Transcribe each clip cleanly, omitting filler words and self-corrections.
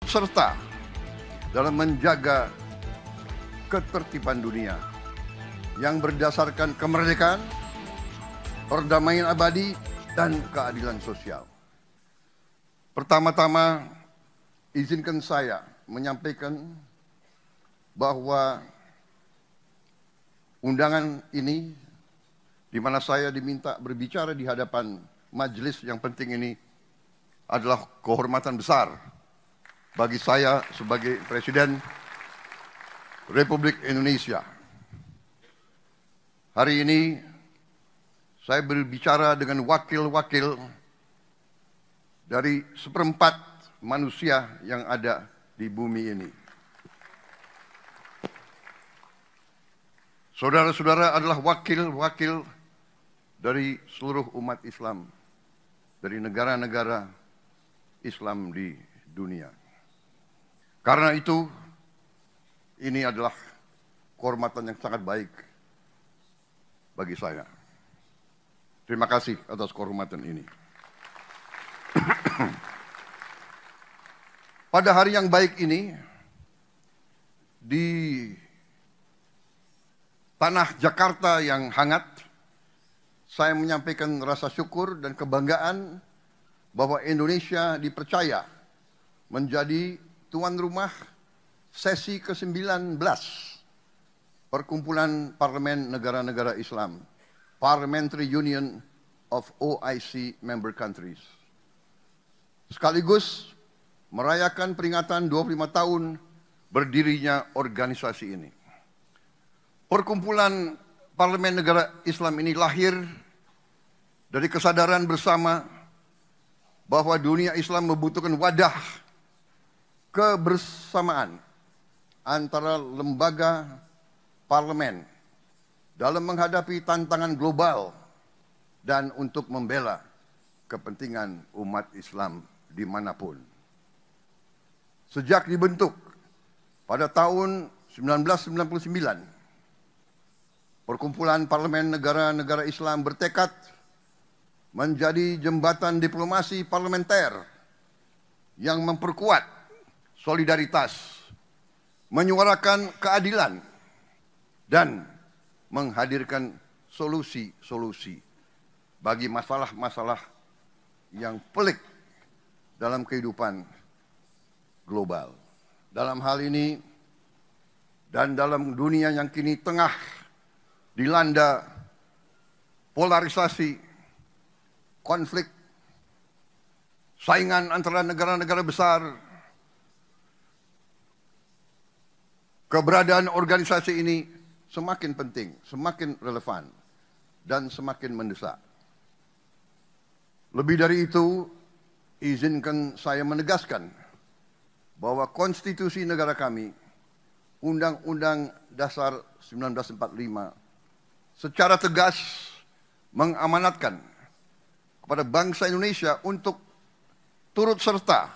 serta dalam menjaga ketertiban dunia yang berdasarkan kemerdekaan, perdamaian abadi, dan keadilan sosial. Pertama-tama, izinkan saya menyampaikan bahwa undangan ini, di mana saya diminta berbicara di hadapan majelis yang penting ini, adalah kehormatan besar bagi saya sebagai Presiden Republik Indonesia. Hari ini saya berbicara dengan wakil-wakil dari seperempat manusia yang ada di bumi ini. Saudara-saudara adalah wakil-wakil dari seluruh umat Islam, dari negara-negara Islam di dunia. Karena itu, ini adalah kehormatan yang sangat baik bagi saya. Terima kasih atas kehormatan ini. Pada hari yang baik ini, di tanah Jakarta yang hangat, saya menyampaikan rasa syukur dan kebanggaan bahwa Indonesia dipercaya menjadi tuan rumah sesi ke-19 Perkumpulan Parlemen Negara-Negara Islam, Parliamentary Union of OIC Member Countries. Sekaligus merayakan peringatan 25 tahun berdirinya organisasi ini. Perkumpulan Parlemen Negara Islam ini lahir dari kesadaran bersama bahwa dunia Islam membutuhkan wadah kebersamaan antara lembaga parlemen dalam menghadapi tantangan global dan untuk membela kepentingan umat Islam dimanapun. Sejak dibentuk pada tahun 1999, Perkumpulan Parlemen Negara-Negara Islam bertekad menjadi jembatan diplomasi parlementer yang memperkuat solidaritas, menyuarakan keadilan, dan menghadirkan solusi-solusi bagi masalah-masalah yang pelik dalam kehidupan global. Dalam hal ini dan dalam dunia yang kini tengah dilanda polarisasi, konflik, saingan antara negara-negara besar, keberadaan organisasi ini semakin penting, semakin relevan, dan semakin mendesak. Lebih dari itu, izinkan saya menegaskan bahwa konstitusi negara kami, Undang-Undang Dasar 1945, secara tegas mengamanatkan kepada bangsa Indonesia untuk turut serta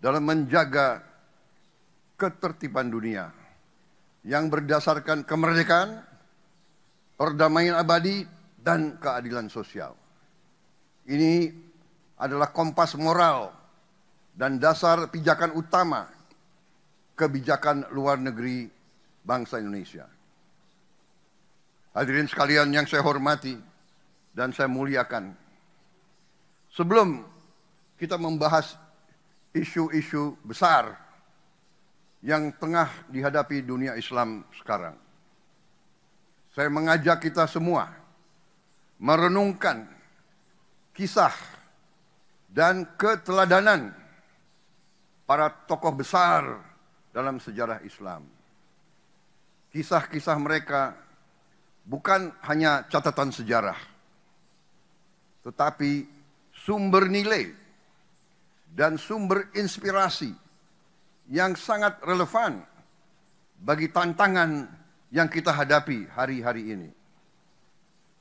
dalam menjaga ketertiban dunia yang berdasarkan kemerdekaan, perdamaian abadi, dan keadilan sosial. Ini adalah kompas moral dan dasar pijakan utama kebijakan luar negeri bangsa Indonesia. Hadirin sekalian yang saya hormati dan saya muliakan, sebelum kita membahas isu-isu besar yang tengah dihadapi dunia Islam sekarang, saya mengajak kita semua merenungkan kisah dan keteladanan para tokoh besar dalam sejarah Islam. Kisah-kisah mereka bukan hanya catatan sejarah, tetapi sumber nilai dan sumber inspirasi yang sangat relevan bagi tantangan yang kita hadapi hari-hari ini.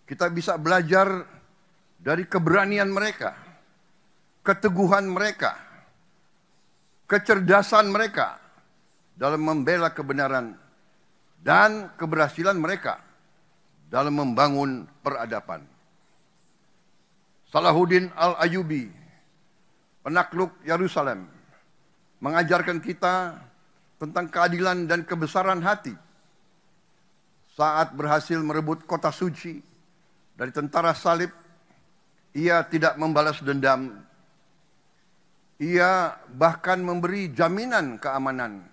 Kita bisa belajar dari keberanian mereka, keteguhan mereka, kecerdasan mereka dalam membela kebenaran, dan keberhasilan mereka dalam membangun peradaban. Salahuddin Al-Ayyubi, penakluk Yerusalem, mengajarkan kita tentang keadilan dan kebesaran hati saat berhasil merebut kota suci dari tentara salib. Ia tidak membalas dendam. Ia bahkan memberi jaminan keamanan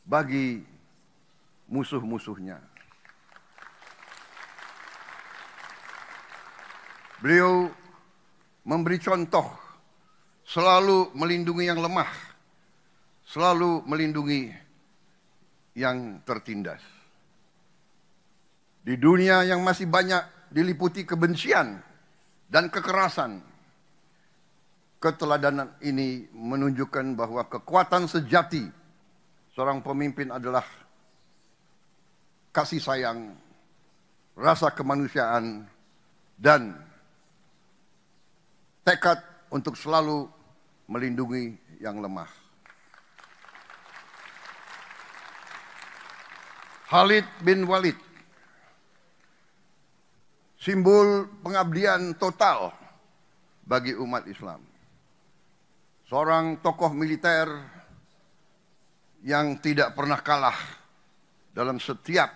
bagi musuh-musuhnya. Beliau memberi contoh, selalu melindungi yang lemah, selalu melindungi yang tertindas. Di dunia yang masih banyak diliputi kebencian dan kekerasan, keteladanan ini menunjukkan bahwa kekuatan sejati seorang pemimpin adalah kasih sayang, rasa kemanusiaan, dan tekad untuk selalu melindungi yang lemah. Khalid bin Walid, simbol pengabdian total bagi umat Islam. Seorang tokoh militer yang tidak pernah kalah dalam setiap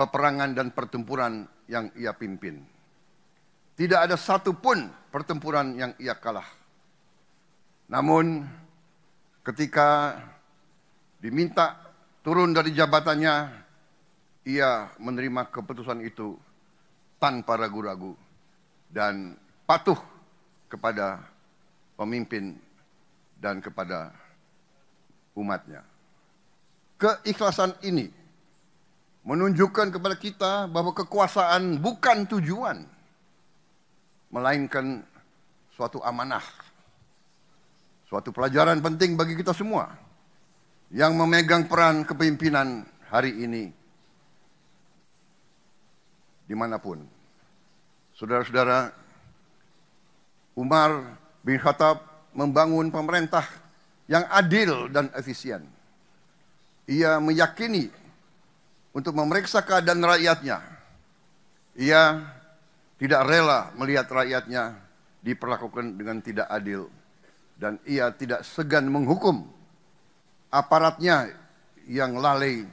peperangan dan pertempuran yang ia pimpin. Tidak ada satupun pertempuran yang ia kalah. Namun ketika diminta turun dari jabatannya, ia menerima keputusan itu tanpa ragu-ragu dan patuh kepada pemimpin dan kepada umatnya. Keikhlasan ini menunjukkan kepada kita bahwa kekuasaan bukan tujuan, melainkan suatu amanah, suatu pelajaran penting bagi kita semua yang memegang peran kepemimpinan hari ini dimanapun. Saudara-saudara, Umar bin Khattab membangun pemerintah yang adil dan efisien. Ia meyakini untuk memeriksa keadaan rakyatnya. Ia tidak rela melihat rakyatnya diperlakukan dengan tidak adil. Dan ia tidak segan menghukum aparatnya yang lalai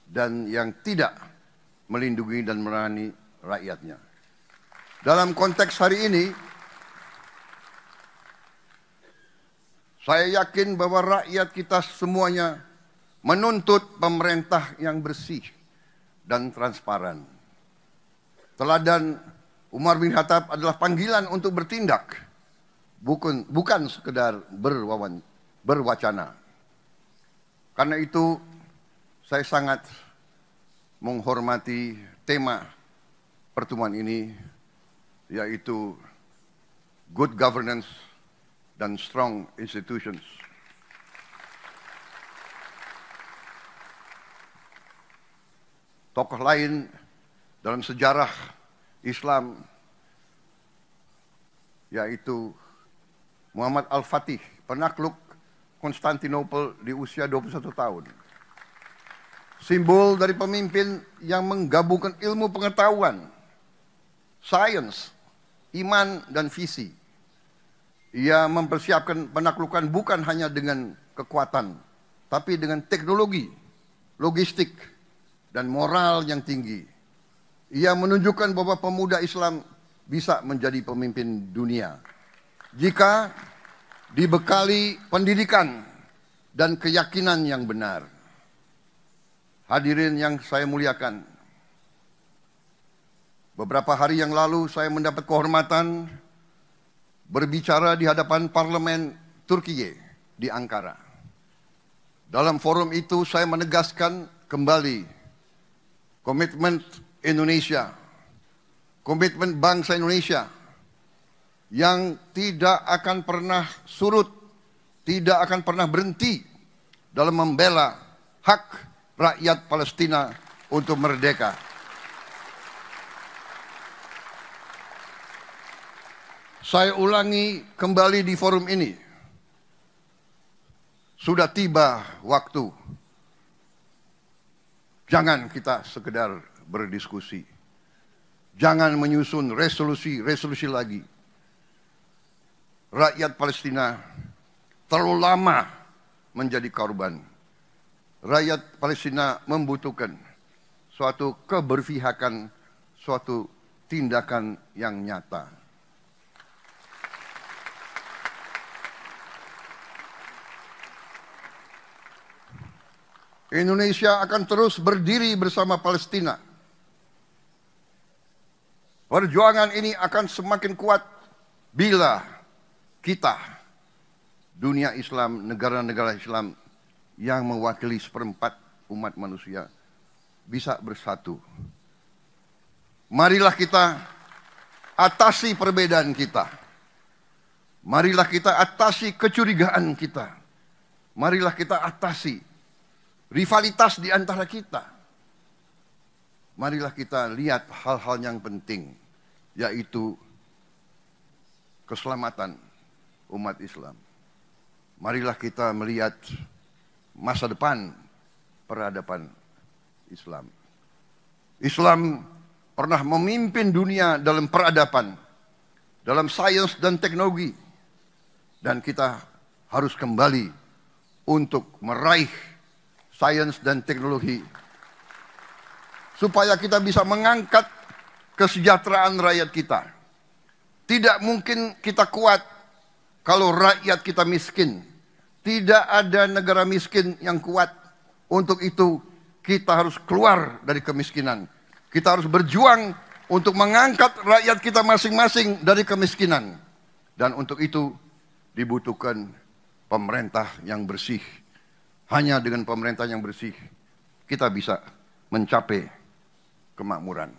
dan yang tidak melindungi dan melayani rakyatnya. Dalam konteks hari ini, saya yakin bahwa rakyat kita semuanya menuntut pemerintah yang bersih dan transparan. Teladan Umar bin Khattab adalah panggilan untuk bertindak, bukan sekedar berwacana. Karena itu saya sangat menghormati tema pertemuan ini, yaitu good governance dan strong institutions. Tokoh lain dalam sejarah Islam yaitu Muhammad Al-Fatih, penakluk Konstantinopel di usia 21 tahun. Simbol dari pemimpin yang menggabungkan ilmu pengetahuan, sains, iman, dan visi. Ia mempersiapkan penaklukan bukan hanya dengan kekuatan, tapi dengan teknologi, logistik, dan moral yang tinggi. Ia menunjukkan bahwa pemuda Islam bisa menjadi pemimpin dunia jika dibekali pendidikan dan keyakinan yang benar. Hadirin yang saya muliakan, beberapa hari yang lalu saya mendapat kehormatan berbicara di hadapan parlemen Turki di Ankara. Dalam forum itu saya menegaskan kembali komitmen Indonesia, komitmen bangsa Indonesia yang tidak akan pernah surut, tidak akan pernah berhenti dalam membela hak rakyat Palestina untuk merdeka. Saya ulangi kembali di forum ini, sudah tiba waktu. Jangan kita sekedar berdiskusi. Jangan menyusun resolusi lagi. Rakyat Palestina terlalu lama menjadi korban. Rakyat Palestina membutuhkan suatu keberpihakan, suatu tindakan yang nyata. Indonesia akan terus berdiri bersama Palestina. Perjuangan ini akan semakin kuat bila kita, dunia Islam, negara-negara Islam yang mewakili seperempat umat manusia, bisa bersatu. Marilah kita atasi perbedaan kita. Marilah kita atasi kecurigaan kita. Marilah kita atasi rivalitas di antara kita. Marilah kita lihat hal-hal yang penting, yaitu keselamatan umat Islam. Marilah kita melihat masa depan peradaban Islam. Islam pernah memimpin dunia dalam peradaban, dalam sains dan teknologi. Dan kita harus kembali untuk meraih sains dan teknologi supaya kita bisa mengangkat kesejahteraan rakyat kita. Tidak mungkin kita kuat kalau rakyat kita miskin. Tidak ada negara miskin yang kuat. Untuk itu kita harus keluar dari kemiskinan. Kita harus berjuang untuk mengangkat rakyat kita masing-masing dari kemiskinan. Dan untuk itu dibutuhkan pemerintah yang bersih. Hanya dengan pemerintah yang bersih kita bisa mencapai kemakmuran.